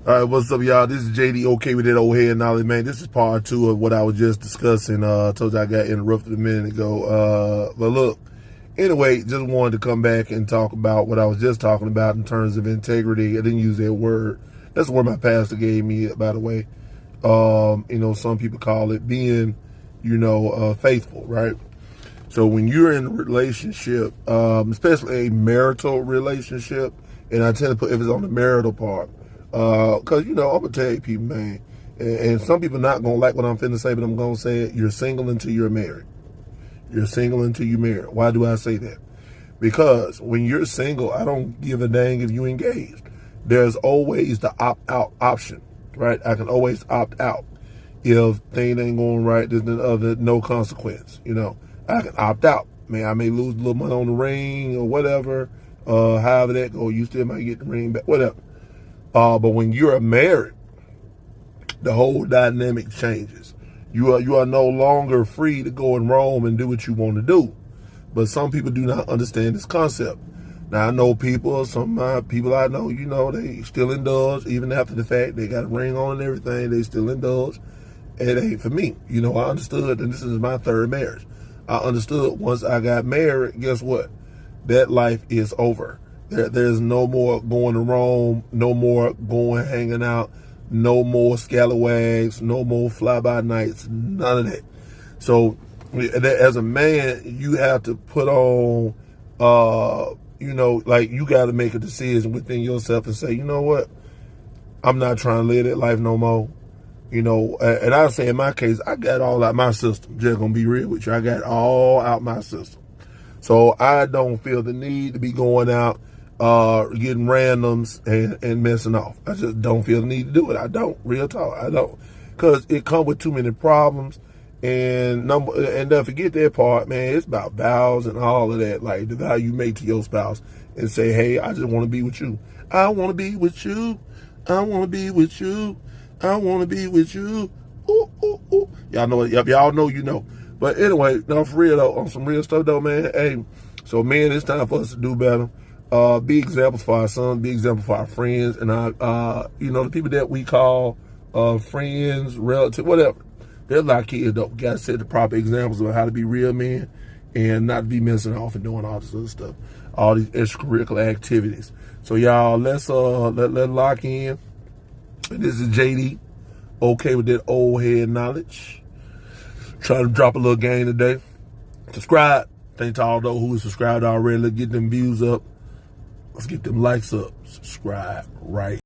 All right, what's up, y'all? This is JD, okay with that old head knowledge, man. This is part 2 of what I was just discussing. I told you I got interrupted a minute ago. But look, anyway, just wanted to come back and talk about what I was just talking about in terms of integrity. I didn't use that word. That's the word my pastor gave me, by the way. Some people call it being, faithful, right? So when you're in a relationship, especially a marital relationship, and I tend to put emphasis on the marital part, because, I'm going to tell you people, man, and some people not going to like what I'm finna say, but I'm going to say it, you're single until you're married. You're single until you're married. Why do I say that? Because when you're single, I don't give a dang if you engaged. There's always the opt-out option, right? I can always opt out. If things ain't going right, there's no consequence, I can opt out. Man, I may lose a little money on the ring or whatever, however that go, you still might get the ring back, whatever. But when you're married, the whole dynamic changes. You are no longer free to go and roam and do what you want to do. But some people do not understand this concept. Now, I know people, some of my people I know, they still indulge, even after the fact they got a ring on and everything, they still indulge. It ain't for me. I understood, and this is my third marriage. I understood once I got married, guess what? That life is over. There's no more going to Rome, no more going hanging out, no more scalawags, no more fly-by-nights, none of that. So as a man, you have to put on, you got to make a decision within yourself and say, you know what? I'm not trying to live that life no more. And I say in my case, I got all out my system. Just gonna be real with you. I got all out my system. So I don't feel the need to be going out, getting randoms and messing off. I just don't feel the need to do it. I don't. Real talk. I don't. Because it comes with too many problems. And don't forget that part, man. It's about vows and all of that. Like the vow you make to your spouse and say, hey, I just want to be with you. I want to be with you. I want to be with you. I want to be with you. Ooh, ooh, ooh. Y'all know it. Y'all know, But anyway, no, for real, though, on some real stuff, though, man. Hey, so, man, it's time for us to do better. Be examples for our sons, be examples for our friends, and the people that we call friends, relatives, whatever. There's a lot of kids, though. We got to set the proper examples of how to be real men and not be messing off and doing all this other stuff, all these extracurricular activities. So, y'all, let's lock in. This is JD, okay with that old head knowledge. Trying to drop a little game today. Subscribe. Thank to all those who subscribed already. Let's get them views up. Let's get them likes up. Subscribe right